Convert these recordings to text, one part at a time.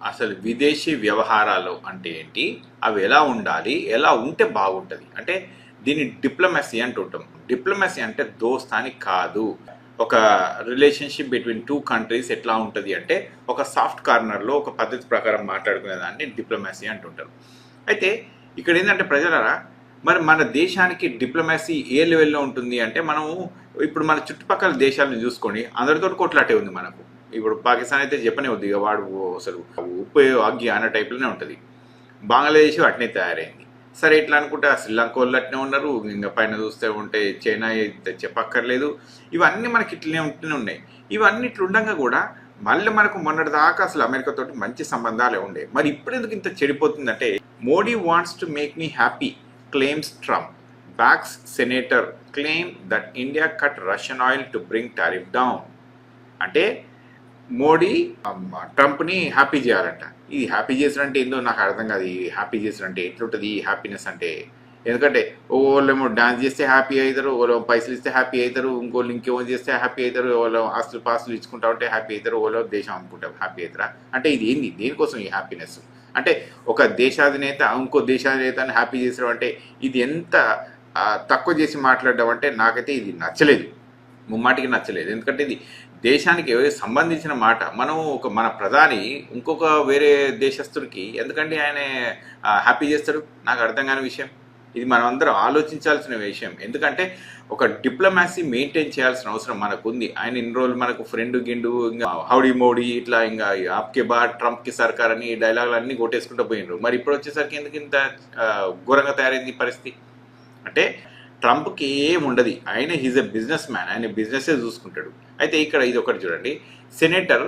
అసలు విదేశీ వ్యవహారాలు అంటే ఏంటి, అవి ఎలా ఉండాలి, ఎలా ఉంటే బాగుంటుంది అంటే దీన్ని డిప్లొమసీ అంటుంటాం. డిప్లొమసీ అంటే దోస్తాని కాదు. ఒక రిలేషన్షిప్ బిట్వీన్ టూ కంట్రీస్ ఎట్లా ఉంటుంది అంటే ఒక సాఫ్ట్ కార్నర్లో ఒక పద్ధతి ప్రకారం మాట్లాడుకునే దాన్ని డిప్లొమసీ అంటుంటారు. అయితే ఇక్కడ ఏంటంటే ప్రజలరా, మరి మన దేశానికి డిప్లొమసీ ఏ లెవెల్లో ఉంటుంది అంటే మనము ఇప్పుడు మన చుట్టుపక్కల దేశాలను చూసుకొని అందరితో కొట్లాటే ఉంది మనకు. ఇప్పుడు పాకిస్తాన్ అయితే చెప్పనే ఉంది, ఇక వాడు అసలు ఉప్పు అగ్గి అన్న టైప్లోనే ఉంటుంది. బంగ్లాదేశ్ అట్నే తయారైంది. సరే ఇట్లా అనుకుంటే శ్రీలంక వాళ్ళు అట్నే ఉన్నారు, ఇంకా పైన చూస్తే ఉంటే చైనా చెప్పక్కర్లేదు. ఇవన్నీ మనకి ఇట్లనే ఉంటూనే ఉన్నాయి. ఇవన్నీ ఇట్లుండగా కూడా మళ్ళీ మనకు మొన్నటి దాకా అసలు అమెరికాతో మంచి సంబంధాలే ఉండే. మరి ఇప్పుడు ఎందుకు ఇంత చెడిపోతుందంటే, Modi wants to make me happy claims Trump, backs senator claim that India cut Russian oil to bring tariff down. అంటే మోడీ ట్రంప్ని హ్యాపీ చేయాలంట. ఇది హ్యాపీ చేసినంటే ఏందో నాకు అర్థం కాదు. ఈ హ్యాపీ చేసినంటే ఎట్లుంటుంది ఈ హ్యాపీనెస్ అంటే? ఎందుకంటే ఓళ్ళేమో డాన్స్ చేస్తే హ్యాపీ అవుతారు, ఓలో పైసలు ఇస్తే హ్యాపీ అవుతారు, ఇంకోళ్ళు ఇంకేమో చేస్తే హ్యాపీ అవుతారు, ఓలో ఆస్తులు పాస్తులు ఇచ్చుకుంటా ఉంటే హ్యాపీ అవుతారు, ఓలో దేశం అనుకుంటారు హ్యాపీ అవుతారా? అంటే ఇది ఏంది? దేనికోసం ఈ హ్యాపీనెస్? అంటే ఒక దేశాధినేత ఇంకో దేశాధినేతని హ్యాపీ చేసడం అంటే ఇది ఎంత తక్కువ చేసి మాట్లాడడం అంటే నాకైతే ఇది నచ్చలేదు, ముమ్మాటికి నచ్చలేదు. ఎందుకంటే ఇది దేశానికి సంబంధించిన మాట. మనం మన ప్రధాని ఇంకొక వేరే దేశస్తుడికి ఎందుకంటే ఆయన హ్యాపీ చేస్తాడు? నాకు అర్థం కాని విషయం. ఇది మనం అందరం ఆలోచించాల్సిన విషయం. ఎందుకంటే ఒక డిప్లొమాసీ మెయింటైన్ చేయాల్సిన అవసరం మనకు ఉంది. ఆయన ఇన్ని రోజులు మనకు ఫ్రెండ్ గిండు, ఇంకా హౌడీ మోడీ ఇట్లా ఇంకా ఆప్కే బాద్ ట్రంప్కి సర్కార్ అని డైలాగులు అన్నీ కొట్టేసుకుంటూ పోయినరు. మరి ఇప్పుడు వచ్చేసరికి ఎందుకు ఇంత ఘోరంగా తయారైంది పరిస్థితి అంటే? ట్రంప్కి ఏం ఉండదు, ఆయన హీజ్ ఎ బిజినెస్ మ్యాన్, ఆయన బిజినెస్సే చూసుకుంటాడు. అయితే ఇక్కడ ఇది ఒకటి చూడండి, సెనేటర్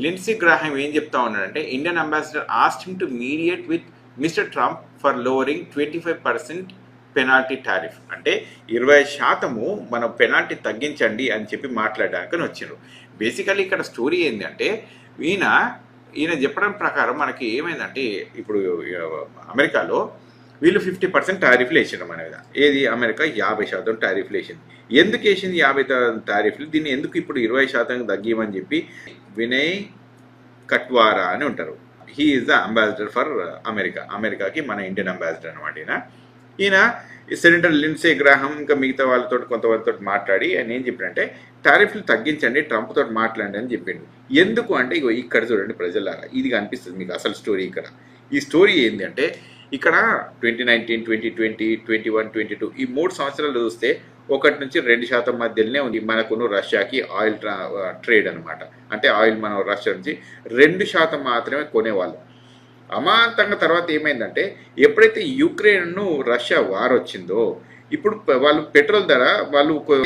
లిండ్సీ గ్రాహం ఏం చెప్తా ఉన్నాడంటే, Indian ambassador asked him to mediate with mister Trump for lowering 25% penalty tariff. అంటే 20% మన పెనాల్టీ తగ్గించండి అని చెప్పి మాట్లాడడానికి వచ్చిండ్రు. బేసికలీ ఇక్కడ స్టోరీ ఏంటంటే ఈయన చెప్పడం ప్రకారం మనకి ఏమైందంటే, ఇప్పుడు అమెరికాలో వీళ్ళు 50% టారిఫ్లు వేసిండ్రు మన మీద. ఏది? అమెరికా 50% టారిఫ్లు వేసింది. ఎందుకు వేసింది 50% టారిఫ్లు? దీన్ని ఎందుకు ఇప్పుడు 20% తగ్గిమని చెప్పి వినయ్ కట్వారా అని ఉంటారు. He is the ambassador for అమెరికాకి మన ఇండియన్ అంబాసిడర్ అనమాట. ఈయన సెనేటర్ లిండ్సే గ్రాహం ఇంకా మిగతా వాళ్ళతో కొంతమందితో మాట్లాడి ఆయన ఏం చెప్పినంటే, టారిఫ్లు తగ్గించండి, ట్రంప్ తోటి మాట్లాడండి అని చెప్పిండు. ఎందుకు అంటే ఇగో ఇక్కడ చూడండి ప్రజలారా, ఇది కనిపిస్తుంది మీకు అసలు స్టోరీ. ఇక్కడ ఈ స్టోరీ ఏంటి అంటే, ఇక్కడ 2019, 2020, 21, 22 ఈ 3 సంవత్సరాలు చూస్తే 1 నుంచి 2% మధ్యలోనే ఉంది మనకును రష్యాకి ఆయిల్ ట్రేడ్ అనమాట. అంటే ఆయిల్ మనం రష్యా నుంచి 2% మాత్రమే కొనేవాళ్ళు. అమాంతంగా తర్వాత ఏమైందంటే, ఎప్పుడైతే యుక్రెయిన్ను రష్యా వార్ వచ్చిందో ఇప్పుడు వాళ్ళు పెట్రోల్ ధర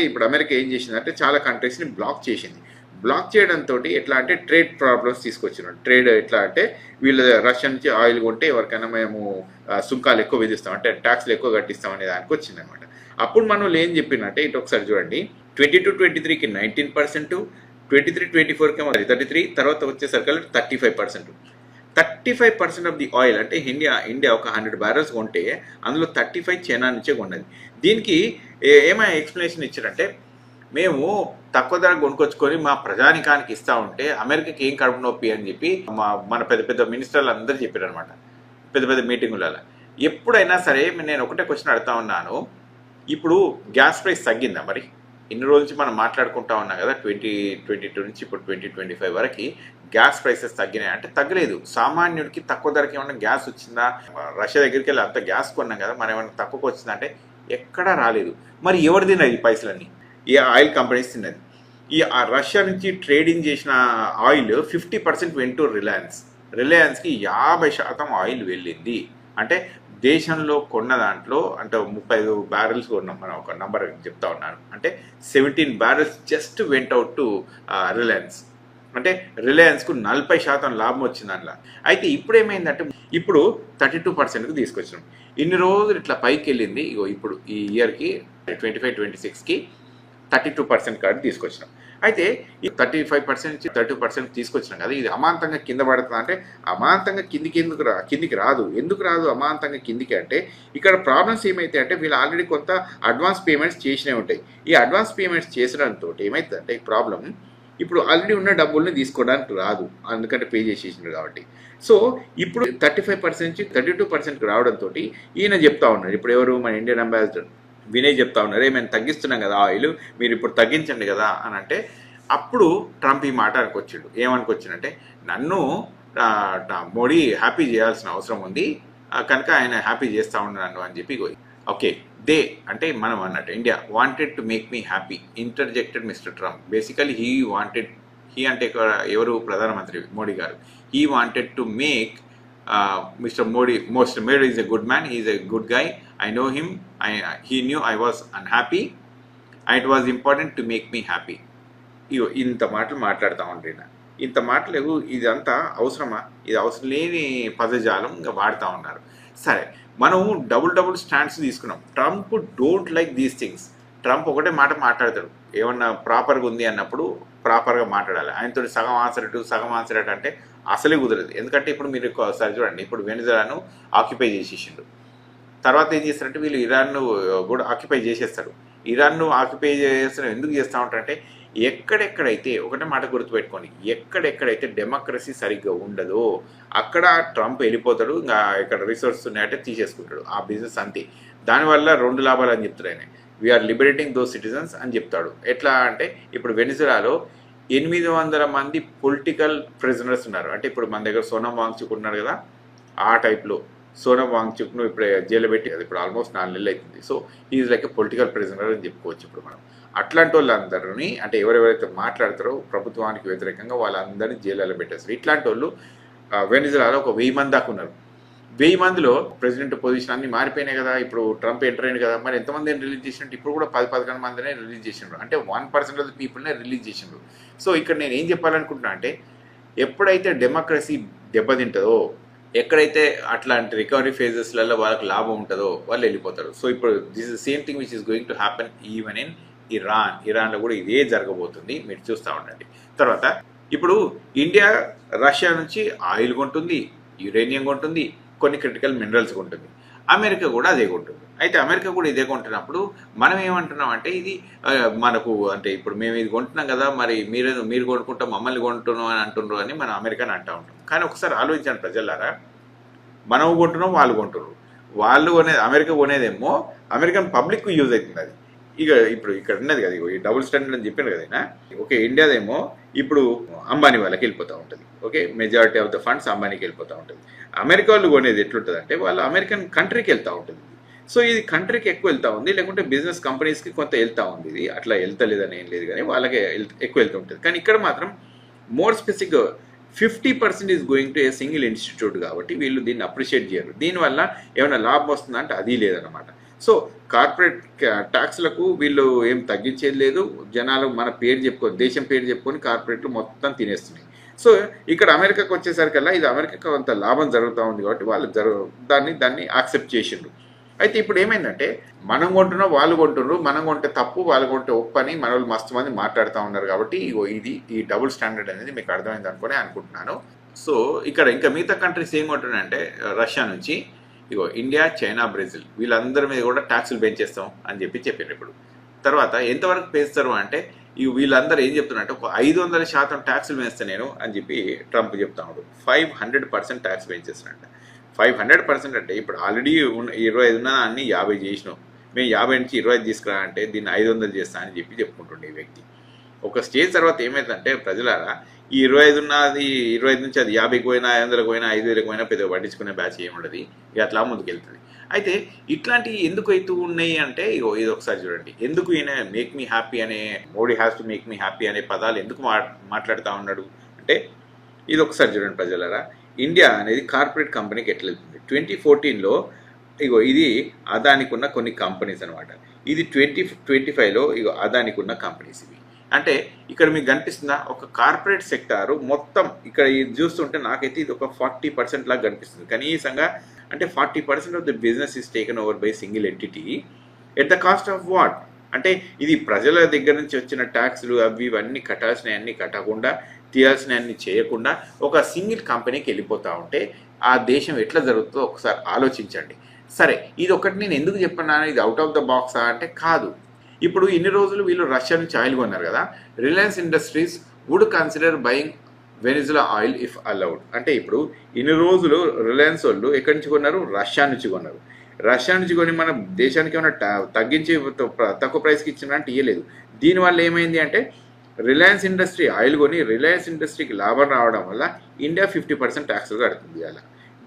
ఇప్పుడు అమెరికా ఏం చేసిందంటే చాలా కంట్రీస్ని బ్లాక్ చేసింది. బ్లాక్ చేయడంతో ఎట్లా అంటే ట్రేడ్ ప్రాబ్లమ్స్ తీసుకొచ్చినాడు. ట్రేడ్ ఎట్లా అంటే, వీళ్ళు రష్యా నుంచి ఆయిల్ కొంటే ఎవరికైనా మేము సుంకాలు ఎక్కువ విధిస్తాం, అంటే ట్యాక్స్లు ఎక్కువ కట్టిస్తాం అనే దానికి వచ్చిందనమాట. అప్పుడు మనం ఏం చెప్పినట్టే ఇటు ఒకసారి చూడండి, 22-23కి 19%, 23-24కి 33, తర్వాత వచ్చేసరికి 35%. 35% ఆఫ్ ది ఆయిల్ అంటే ఇండియా ఒక 100 barrels కొంటే అందులో 35 చైనా నుంచే కొన్నది. దీనికి ఏమైనా ఎక్స్ప్లెనేషన్ ఇచ్చారంటే, మేము తక్కువ ధర కొనుక్కొచ్చుకొని మా ప్రజానికానికి ఇస్తా ఉంటే అమెరికాకి ఏం కడుపు నొప్పి అని చెప్పి మన పెద్ద పెద్ద మినిస్టర్లు అందరూ చెప్పారు అనమాట, పెద్ద పెద్ద మీటింగులలో. ఎప్పుడైనా సరే నేను ఒకటే క్వశ్చన్ అడుగుతా ఉన్నాను, ఇప్పుడు గ్యాస్ ప్రైస్ తగ్గిందా? మరి ఇన్ని రోజు నుంచి మనం మాట్లాడుకుంటా ఉన్నాం కదా, 2022 నుంచి ఇప్పుడు 2025 వరకు గ్యాస్ ప్రైసెస్ తగ్గినాయి అంటే తగ్గలేదు. సామాన్యుడికి తక్కువ ధరకి ఏమన్నా గ్యాస్ వచ్చిందా? రష్యా దగ్గరికి వెళ్ళి అంత గ్యాస్ కొన్నాం కదా, మనం ఏమన్నా తక్కువకి వచ్చిందంటే ఎక్కడా రాలేదు. మరి ఎవరు తిన్నది ఈ పైసలన్నీ? ఈ ఆయిల్ కంపెనీస్ తిన్నది. ఈ రష్యా నుంచి ట్రేడింగ్ చేసిన ఆయిల్ 50% వెంట్ టు రిలయన్స్కి 50% ఆయిల్ వెళ్ళింది. అంటే దేశంలో కొన్న దాంట్లో అంటే 35 barrels కొన్నాం, మనం ఒక నంబర్ చెప్తా ఉన్నాను, అంటే 17 barrels just went out to Reliance. అంటే రిలయన్స్కు 40% లాభం వచ్చింది అందులో. అయితే ఇప్పుడు ఏమైందంటే, ఇప్పుడు 32%కు తీసుకొచ్చినాం. ఇన్ని రోజులు ఇట్లా పైకి వెళ్ళింది. ఇగో ఇప్పుడు ఈ ఇయర్కి 25-26కి 32% కాడికి తీసుకొచ్చినాం. అయితే ఈ 35% నుంచి 32% తీసుకొచ్చినాం కదా, ఇది అమాంతంగా కింద పడుతుంది. అంటే అమాంతంగా కిందికి రాదు. ఎందుకు రాదు అమాంతంగా కిందికి అంటే, ఇక్కడ ప్రాబ్లమ్స్ ఏమైతే అంటే, వీళ్ళు ఆల్రెడీ కొంత అడ్వాన్స్ పేమెంట్స్ చేసినవి ఉంటాయి. ఈ అడ్వాన్స్ పేమెంట్స్ చేసడంతో ఏమవుతుందంటే ప్రాబ్లం, ఇప్పుడు ఆల్రెడీ ఉన్న డబ్బుల్ని తీసుకోవడానికి రాదు, అందుకంటే పే చేసేసిండ్రు కాబట్టి. సో ఇప్పుడు 35% నుంచి 32%కి రావడంతో ఈయన చెప్తా ఉన్నాడు, ఇప్పుడు ఎవరు మన ఇండియన్ అంబాసిడర్ వినయ్ చెప్తా ఉన్నారు, మేము తగ్గిస్తున్నాం కదా ఆయిల్, మీరు ఇప్పుడు తగ్గించండి కదా అని అంటే, అప్పుడు ట్రంప్ ఈ మాట అనుకొచ్చిండు. ఏమనుకొచ్చిండంటే, నన్ను మోడీ హ్యాపీ చేయాల్సిన అవసరం ఉంది, కనుక ఆయన హ్యాపీ చేస్తూ ఉన్నాను అని చెప్పి. ఓకే, దే అంటే మనం అన్నట్టు India wanted to make me happy, interjected mister Trump. Basically he అంటే ఎవరు, ప్రధానమంత్రి Modi garu. He wanted to make mister Modi is a good man, is a good guy, I know him, he knew I was unhappy, it was important to make me happy. ఇంత మాటలు మాట్లాడుతూ ఉంటారు. ఇంత మాటలు ఇదంతా అవసరమా? ఇది అవసరం లేని పదజాలం ఇంకా వాడుతూ ఉన్నారు. సరే, మనం డబుల్ స్టాండ్స్ తీసుకున్నాం. Trump don't like these things. Trump ఒకటే మాట మాట్లాడతాడు, ఏమన్నా ప్రాపర్గా ఉంది అన్నప్పుడు ప్రాపర్గా మాట్లాడాలి. ఆయనతో సగం ఆన్సర్ అంటే అసలే కుదరదు. ఎందుకంటే ఇప్పుడు మీరు ఒకసారి చూడండి, ఇప్పుడు వెనిజులాను ఆక్యుపై చేసేసిండు. తర్వాత ఏం చేస్తారంటే వీళ్ళు ఇరాన్ను కూడా ఆక్యుపై చేసేస్తారు. ఇరాన్ను ఆక్యుపై చేస్తారు. ఎందుకు చేస్తూ ఉంటారంటే, ఎక్కడెక్కడైతే, ఒకటే మాట గుర్తుపెట్టుకోండి, ఎక్కడెక్కడైతే డెమోక్రసీ సరిగ్గా ఉండదో అక్కడ ట్రంప్ వెళ్ళిపోతాడు, ఇంకా ఇక్కడ రిసోర్సెస్ ఉన్నాయంటే తీసేసుకుంటాడు. ఆ బిజినెస్ అంతే. దానివల్ల 2 లాభాలు అని చెప్తాడు ఆయన. వీఆర్ లిబరేటింగ్ దోస్ సిటిజన్స్ అని చెప్తాడు. ఎట్లా అంటే, ఇప్పుడు వెనిజులాలో 800 మంది పొలిటికల్ ప్రిజనర్స్ ఉన్నారు. అంటే ఇప్పుడు మన దగ్గర సోనం వాంగ్చుక్ ఉన్నారు కదా, ఆ టైప్లో సోనం వాంగ్చుక్ను ఇప్పుడు జైలు పెట్టి, అది ఇప్పుడు ఆల్మోస్ట్ 4 నెలలు అవుతుంది. So is like a political prisoner అని చెప్పుకోవచ్చు ఇప్పుడు మనం. అట్లాంటి వాళ్ళందరినీ, అంటే ఎవరెవరైతే మాట్లాడతారో ప్రభుత్వానికి వ్యతిరేకంగా, వాళ్ళందరినీ జైల్లో పెట్టేస్తారు. ఇట్లాంటి వాళ్ళు వెనిజులాలో ఒక 1000 మంది దాకా ఉన్నారు. 1000 మందిలో ప్రెసిడెంట్ పొజిషన్ అన్ని మారిపోయినాయి కదా. ఇప్పుడు ట్రంప్ ఎంటర్ అయింది కదా, మరి ఎంతమందిని రిలీజ్ చేసినట్టు? ఇప్పుడు కూడా 10-11 మందినే రిలీజ్ చేసిండ్రు. అంటే 1% ఆఫ్ ద పీపుల్నే రిలీజ్ చేసిండ్రు. సో ఇక్కడ నేను ఏం చెప్పాలనుకుంటున్నా అంటే, ఎప్పుడైతే డెమోక్రసీ దెబ్బతింటుందో, ఎక్కడైతే అట్లాంటి రికవరీ ఫేజెస్లలో వాళ్ళకి లాభం ఉంటుందో వాళ్ళు వెళ్ళిపోతారు. సో ఇప్పుడు this is same thing which is going to happen even in ఇరాన్లో కూడా ఇదే జరగబోతుంది, మీరు చూస్తూ ఉండండి. తర్వాత ఇప్పుడు ఇండియా రష్యా నుంచి ఆయిల్ కొంటుంది, యురేనియం కొంటుంది, కొన్ని క్రిటికల్ మినరల్స్ కొంటుంది. అమెరికా కూడా అదే కొంటుంది. అయితే అమెరికా కూడా ఇదే కొంటున్నప్పుడు మనం ఏమంటున్నాం అంటే, ఇది మనకు అంటే ఇప్పుడు మేము ఇది కొంటున్నాం కదా, మరి మీరు కొనుక్కుంటాం, మమ్మల్ని కొంటున్నాం అని అంటున్నారు అని మనం అమెరికాని అంటూ ఉంటాం. కానీ ఒకసారి ఆలోచించండి ప్రజలారా, మనం కొంటున్నాం, వాళ్ళు కొంటున్నారు. వాళ్ళు కొనేది, అమెరికా కొనేదేమో అమెరికన్ పబ్లిక్ యూజ్ అవుతుంది. అది ఇప్పుడు ఇక్కడ ఉన్నది కదా, ఈ డబుల్ స్టాండర్డ్ అని చెప్పాను కదా. ఓకే, ఇండియాదేమో ఇప్పుడు అంబానీ వాళ్ళకి వెళ్ళిపోతూ ఉంటుంది. Okay, majority of the funds అంబానీకి వెళ్ళిపోతూ ఉంటుంది. అమెరికా వాళ్ళు కొనేది ఎట్లుంటుంది అంటే, వాళ్ళు అమెరికన్ కంట్రీకి వెళ్తూ ఉంటుంది. సో ఇది కంట్రీకి ఎక్కువ వెళ్తూ ఉంది, లేకుంటే బిజినెస్ కంపెనీస్కి కొంత వెళ్తూ ఉంది. ఇది అట్లా వెళ్తలేదని ఏం లేదు, కానీ వాళ్ళకే ఎక్కువ వెళ్తూ ఉంటుంది. కానీ ఇక్కడ మాత్రం మోర్ స్పెసిఫిక్గా 50% is going to a single institute కాబట్టి వీళ్ళు దీన్ని అప్రిషియేట్ చేయరు. దీనివల్ల ఏమైనా లాభం వస్తుందా అంటే అది లేదన్నమాట. సో కార్పొరేట్ ట్యాక్స్లకు వీళ్ళు ఏం తగ్గించేది లేదు. జనాలు మన పేరు చెప్పుకొని, దేశం పేరు చెప్పుకొని కార్పొరేట్లు మొత్తం తినేస్తున్నాయి. సో ఇక్కడ అమెరికాకు వచ్చేసరికల్లా ఇది అమెరికాకు కొంత లాభం జరుగుతూ ఉంది కాబట్టి వాళ్ళు దాన్ని యాక్సెప్ట్ చేసిండ్రు. అయితే ఇప్పుడు ఏమైందంటే, మనం కొంటున్నాం, వాళ్ళు కొంటున్నారు, మనం కొంటే తప్పు, వాళ్ళు కొంటే ఒప్పు అని మన వాళ్ళు మస్తు మంది మాట్లాడుతూ ఉన్నారు. కాబట్టి ఈ డబుల్ స్టాండర్డ్ అనేది మీకు అర్థమైంది అనుకుంటున్నాను. సో ఇక్కడ ఇంకా మిగతా కంట్రీస్ ఏం కొంటున్నాయంటే, రష్యా నుంచి ఇండియా, చైనా, బ్రెజిల్ వీళ్ళందరి మీద కూడా ట్యాక్సులు పెంచేస్తాం అని చెప్పారు. ఇప్పుడు తర్వాత ఎంతవరకు పెంచుతారు అంటే, వీళ్ళందరూ ఏం చెప్తున్నారంటే, ఒక 500% ట్యాక్సులు పెంచుతా నేను అని చెప్పి ట్రంప్ చెప్తా ఉన్నాడు. 500% ట్యాక్స్ పెంచేస్తానంట. 500% అంటే ఇప్పుడు ఆల్రెడీ 25 ఉన్న అన్ని 50 చేసినాం, మేము 50 నుంచి 25 తీసుకురా అంటే దీన్ని 500 చేస్తా అని చెప్పుకుంటుండే ఈ వ్యక్తి. ఒక స్టేజ్ తర్వాత ఏమైందంటే, ప్రజలారా, ఈ 25 ఉన్నది 25 నుంచి అది 50కి పోయినా, 500కి పోయినా, 5,000కి పోయినా పెద్దగా పట్టించుకునే బ్యాచ్ ఏముండదు, ఇక అట్లా ముందుకెళ్తుంది. అయితే ఇట్లాంటివి ఎందుకు అవుతూ ఉన్నాయి అంటే, ఇది ఒకసారి చూడండి, ఎందుకు ఈయన మేక్ మీ హ్యాపీ అనే, Modi has to make me happy అనే పదాలు ఎందుకు మాట్లాడుతూ ఉన్నాడు అంటే, ఇది ఒకసారి చూడండి ప్రజలారా. ఇండియా అనేది కార్పొరేట్ కంపెనీకి ఎట్లా వెళ్తుంది? 2014లో ఇది అదానికి ఉన్న కొన్ని కంపెనీస్ అనమాట. ఇది 2025లో అదానికి ఉన్న కంపెనీస్ ఇవి. అంటే ఇక్కడ మీకు కనిపిస్తుందా, ఒక కార్పొరేట్ సెక్టారు మొత్తం ఇక్కడ ఇది చూస్తుంటే నాకైతే ఇది ఒక 40% లాగా కనిపిస్తుంది కనీసంగా. అంటే 40% of the business is taken over by single entity at the cost of what? అంటే ఇది ప్రజల దగ్గర నుంచి వచ్చిన ట్యాక్స్లు అవి ఇవన్నీ కట్టాల్సినవన్నీ కట్టకుండా, తీయాల్సినవన్నీ చేయకుండా ఒక సింగిల్ కంపెనీకి వెళ్ళిపోతూ ఉంటే ఆ దేశం ఎట్లా జరుగుతుందో ఒకసారి ఆలోచించండి. సరే, ఇది ఒకటి నేను ఎందుకు చెప్పన్నాను, ఇది అవుట్ ఆఫ్ ద బాక్సా అంటే కాదు. ఇప్పుడు ఇన్ని రోజులు వీళ్ళు రష్యా నుంచి ఆయిల్ కొన్నారు కదా, Reliance Industries would consider buying Venezuela oil if allowed. అంటే ఇప్పుడు ఇన్ని రోజులు రిలయన్స్ వాళ్ళు ఎక్కడి నుంచి కొన్నారు? రష్యా నుంచి కొన్నారు. రష్యా నుంచి కొని మన దేశానికి ఏమైనా తగ్గించి తక్కువ ప్రైస్కి ఇచ్చినంటే ఇవ్వలేదు. దీనివల్ల ఏమైంది అంటే రిలయన్స్ ఇండస్ట్రీ ఆయిల్ కొని రిలయన్స్ ఇండస్ట్రీకి లాభం రావడం వల్ల ఇండియా 50% ట్యాక్స్ కడుతుంది. అలా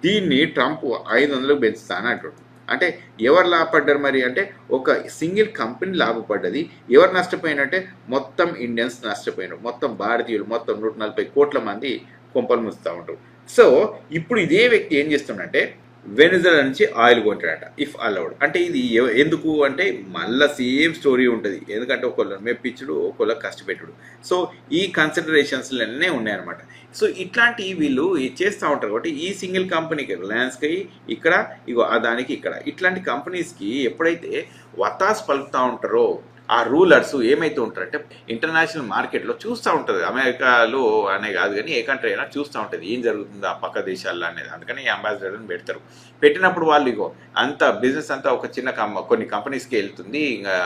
దీన్ని ట్రంప్ 500 పెంచుతాను అంటాడు. అంటే ఎవరు లాభపడ్డారు మరి అంటే ఒక సింగిల్ కంపెనీ లాభపడ్డది. ఎవరు నష్టపోయినట్టే మొత్తం ఇండియన్స్ నష్టపోయినారు. మొత్తం భారతీయులు మొత్తం 140 కోట్ల మంది కొంపలు ముస్తూ ఉంటారు. సో ఇప్పుడు ఇదే వ్యక్తి ఏం చేస్తుండంటే వెనిజులా నుంచి ఆయిల్ కొంటాడట ఇఫ్ అలౌడ్. అంటే ఇది ఎందుకు అంటే మళ్ళీ సేమ్ స్టోరీ ఉంటుంది. ఎందుకంటే ఒకళ్ళు మెప్పించుడు ఒకళ్ళు కష్టపెట్టుడు. సో ఈ కన్సిడరేషన్స్లన్నీ ఉన్నాయన్నమాట. సో ఇట్లాంటి వీళ్ళు చేస్తూ ఉంటారు కాబట్టి ఈ సింగిల్ కంపెనీకి రిలయన్స్కి ఇక్కడ ఇగో దానికి ఇక్కడ ఇట్లాంటి కంపెనీస్కి ఎప్పుడైతే వత్తాసు పలుకుతూ ఉంటారో ఆ రూలర్స్ ఏమైతే ఉంటారంటే ఇంటర్నేషనల్ మార్కెట్లో చూస్తూ ఉంటుంది. అమెరికాలో అనే కాదు కానీ ఏ కంట్రీ అయినా చూస్తూ ఉంటుంది ఏం జరుగుతుందో ఆ పక్క దేశాల్లో అనేది. అందుకని ఈ అంబాసిడర్ని పెడతారు. పెట్టినప్పుడు వాళ్ళు ఇగో అంత బిజినెస్ అంతా ఒక చిన్న కొన్ని కంపెనీస్కి వెళ్తుంది. ఇంకా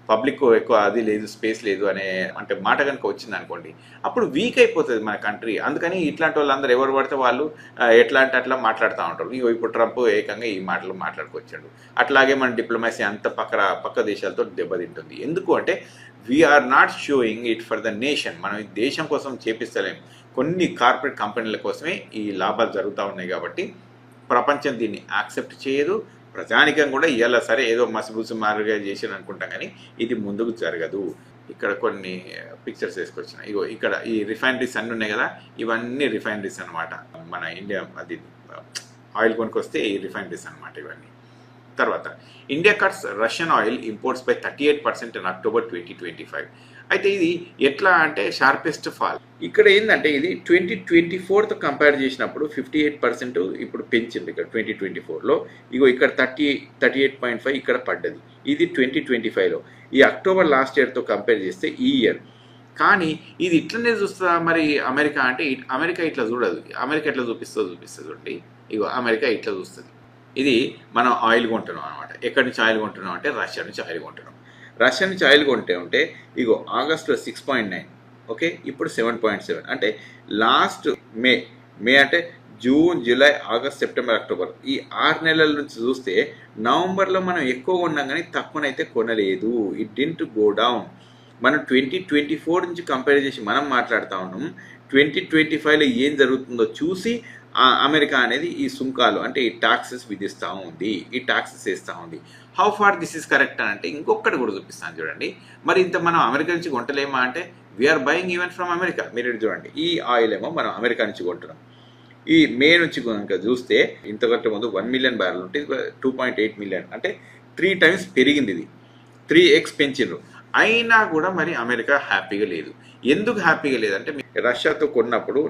పబ్లిక్ ఎక్కువ అది లేదు స్పేస్ లేదు అనే అంటే మాట కనుక వచ్చింది అనుకోండి అప్పుడు వీక్ అయిపోతుంది మన కంట్రీ. అందుకని ఇట్లాంటి వాళ్ళందరూ ఎవరు పడితే వాళ్ళు ఎట్లా అంటే అట్లా మాట్లాడుతూ ఉంటారు. ఇప్పుడు ట్రంప్ ఏకంగా ఈ మాటలు మాట్లాడుకొచ్చాడు. అట్లాగే మన డిప్లొమసీ అంత పక్క దేశాలతో దెబ్బతింటుంది. ఎందుకు అంటే we are not showing it for the nation. మనం ఈ దేశం కోసం చేపిస్తలేం. కొన్ని కార్పొరేట్ కంపెనీల కోసమే ఈ లాభాలు జరుగుతూ ఉన్నాయి కాబట్టి ప్రపంచం దీన్ని యాక్సెప్ట్ చేయదు. ప్రజానికం కూడా ఇవాళ సరే ఏదో మసిబుసి మారుగా చేసాను అనుకుంటాం కానీ ఇది ముందుకు జరగదు. ఇక్కడ కొన్ని పిక్చర్స్ వేసుకొచ్చిన ఇగో ఇక్కడ ఈ రిఫైనరీస్ అన్నీ ఉన్నాయి కదా ఇవన్నీ రిఫైనరీస్ అనమాట. మన ఇండియా అది ఆయిల్ కొనుక్కొస్తే ఈ రిఫైనరీస్ అనమాట ఇవన్నీ. తర్వాత India cuts Russian oil imports by 38% in October 2025. అయితే ఇది ఎట్లా అంటే షార్పెస్ట్ ఫాల్. ఇక్కడ ఏంటంటే ఇది 2024తో కంపేర్ చేసినప్పుడు 58% ఇప్పుడు పెంచింది. ఇక్కడ 2024లో ఇగో ఇక్కడ 38.5 ఇక్కడ పడ్డది. ఇది 2025లో. ఈ అక్టోబర్ లాస్ట్ ఇయర్తో కంపేర్ చేస్తే ఈ ఇయర్. కానీ ఇది ఇట్లనే చూస్తుందా మరి అమెరికా అంటే అమెరికా ఇట్లా చూడదు. అమెరికా ఎట్లా చూపిస్తుంది చూడండి. ఇగో అమెరికా ఇట్లా చూస్తుంది. ఇది మనం ఆయిల్ కొంటున్నాం అనమాట. ఎక్కడి నుంచి ఆయిల్ కొంటున్నాం అంటే రష్యా నుంచి ఆయిల్ కొంటున్నాం. రష్యా నుంచి ఆయిల్ కొంటే ఉంటే ఇగో ఆగస్టులో 6.9 ఓకే ఇప్పుడు 7.7 అంటే లాస్ట్ మే అంటే June July August September October ఈ 6 నెలల నుంచి చూస్తే నవంబర్లో మనం ఎక్కువ కొన్నాం కానీ తక్కువనైతే కొనలేదు. It didn't go down. మనం 2024 నుంచి కంపేర్ చేసి మనం మాట్లాడుతూ ఉన్నాం. 2025లో ఏం జరుగుతుందో చూసి అమెరికా అనేది ఈ సుంకాలు అంటే ఈ టాక్సెస్ విధిస్తూ ఉంది. ఈ టాక్సెస్ వేస్తూ ఉంది. How far this is correct అని అంటే ఇంకొకటి కూడా చూపిస్తాను చూడండి. మరి ఇంత మనం అమెరికా నుంచి కొంటలేమా అంటే we are buying even from America. మీరు చూడండి ఈ ఆయిల్ ఏమో మనం అమెరికా నుంచి కొంటున్నాం. ఈ మే నుంచి కనుక చూస్తే ఇంతకంటే ముందు 1 మిలియన్ బ్యారెల్ ఉంటే 2.8 మిలియన్ అంటే 3 times పెరిగింది. ఇది 3x పెంచిండ్రు. అయినా కూడా మరి అమెరికా హ్యాపీగా లేదు. ఎందుకు హ్యాపీగా లేదంటే రష్యాతో కొన్నప్పుడు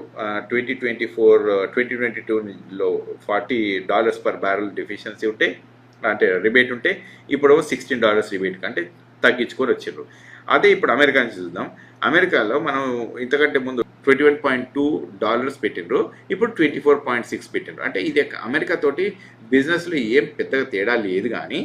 2022లో $40 per barrel డెఫిషియన్సీ ఉంటే అంటే రిబేట్ ఉంటే ఇప్పుడు $16 రిబేట్ కంటే తగ్గించుకొని వచ్చిండ్రు. అదే ఇప్పుడు అమెరికా నుంచి చూద్దాం. అమెరికాలో మనం ఇంతకంటే ముందు $21.2 పెట్టిండ్రు. ఇప్పుడు 24.6 పెట్టిండ్రు. అంటే ఇది అమెరికా తోటి బిజినెస్లో ఏం పెద్దగా తేడా లేదు కానీ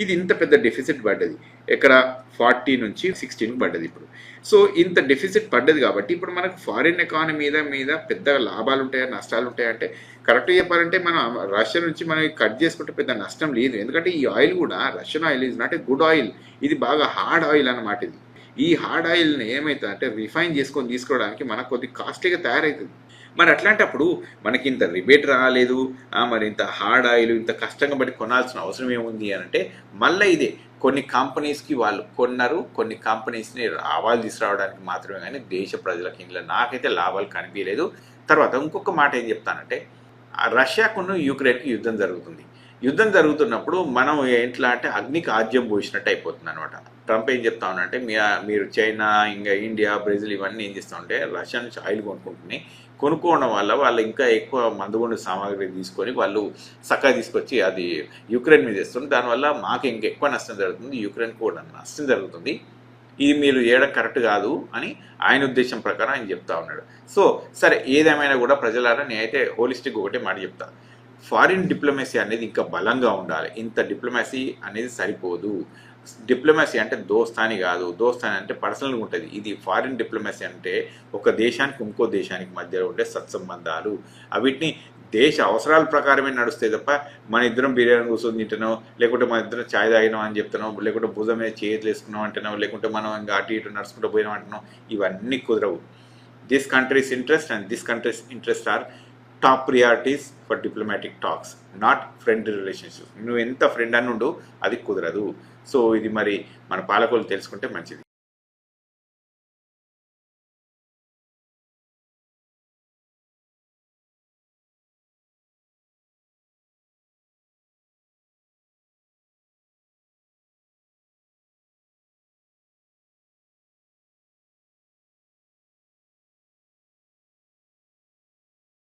ఇది ఇంత పెద్ద డెఫిసిట్ పడ్డది. ఎక్కడ 40 నుంచి 16 పడ్డది ఇప్పుడు. సో ఇంత డెఫిసిట్ పడ్డది కాబట్టి ఇప్పుడు మనకు ఫారిన్ ఎకానమీ మీద పెద్దగా లాభాలు ఉంటాయా నష్టాలు ఉంటాయంటే కరెక్ట్గా చెప్పాలంటే మనం రష్యా నుంచి మనం కట్ చేసుకుంటే పెద్ద నష్టం లేదు. ఎందుకంటే ఈ ఆయిల్ కూడా Russian oil is not a good oil. ఇది బాగా హార్డ్ ఆయిల్ అన్నమాట. ఇది ఈ హార్డ్ ఆయిల్ని ఏమవుతుంది అంటే రిఫైన్ చేసుకొని తీసుకోవడానికి మనకు కొద్దిగా కాస్ట్లీగా తయారవుతుంది. మరి అట్లాంటప్పుడు మనకి ఇంత రిబేట్ రాలేదు, మరి ఇంత హార్డ్ ఆయిల్ ఇంత కష్టంగా బట్టి కొనాల్సిన అవసరం ఏముంది అని అంటే మళ్ళీ ఇదే కొన్ని కంపెనీస్కి వాళ్ళు కొన్నారు, కొన్ని కంపెనీస్ని లాభాలు తీసుకురావడానికి మాత్రమే కానీ దేశ ప్రజలకు ఇందులో నాకైతే లాభాలు కనిపించలేదు. తర్వాత ఇంకొక మాట ఏం చెప్తానంటే రష్యాకును యుక్రెయిన్కి యుద్ధం జరుగుతుంది. యుద్ధం జరుగుతున్నప్పుడు మనం ఎట్లా అంటే అగ్నికి ఆజ్యం పోసినట్టు అయిపోతుంది అనమాట. ట్రంప్ ఏం చెప్తా ఉన్నారంటే మీరు చైనా ఇంకా ఇండియా బ్రెజిల్ ఇవన్నీ ఏం చేస్తూ ఉంటే రష్యా నుంచి ఆయిల్ కొనుక్కుంటున్నాయి. కొనుక్కోవడం వల్ల వాళ్ళు ఇంకా ఎక్కువ మందుగుండు సామాగ్రి తీసుకొని వాళ్ళు చక్కగా తీసుకొచ్చి అది యుక్రెయిన్ మీద చేస్తుంది. దానివల్ల మాకు ఇంకెక్కువ నష్టం జరుగుతుంది, యుక్రెయిన్ కూడా నష్టం జరుగుతుంది. ఇది మీరు చేయడం కరెక్ట్ కాదు అని ఆయన ఉద్దేశం ప్రకారం ఆయన చెప్తా ఉన్నాడు. సో సరే ఏదేమైనా కూడా ప్రజలారా నేనైతే హోలిస్టిక్ ఒకటే మాట చెప్తా. ఫారిన్ డిప్లొమసీ అనేది ఇంకా బలంగా ఉండాలి. ఇంత డిప్లొమసీ అనేది సరిపోదు. డిప్లొమసీ అంటే దోస్తాని కాదు. దోస్తాని అంటే పర్సనల్గా ఉంటుంది. ఇది ఫారిన్ డిప్లొమసీ అంటే ఒక దేశానికి ఇంకో దేశానికి మధ్యలో ఉండే సత్సంబంధాలు. వీటిని దేశ అవసరాల ప్రకారమే నడుస్తాయి తప్ప మన ఇద్దరం బిర్యానీ కూర్చొని తింటున్నాం, లేకుంటే మన ఇద్దరం ఛాయ్ తాగినాం అని చెప్తున్నాం, లేకుంటే భుజం మీద చేతులు వేసుకున్నాం అంటున్నాం, లేకుంటే మనం ఇంకా అటు ఇటు నడుచుకుంటూ పోయినాం అంటున్నాం. ఇవన్నీ కుదరవు. This countries interest and this countries interest are top priorities for diplomatic talks, not friendly relationship. నువ్వు ఎంత ఫ్రెండ్ అని ఉండు, అది కుదరదు. సో ఇది మరి మన పాలకులు తెలుసుకుంటే మంచిది.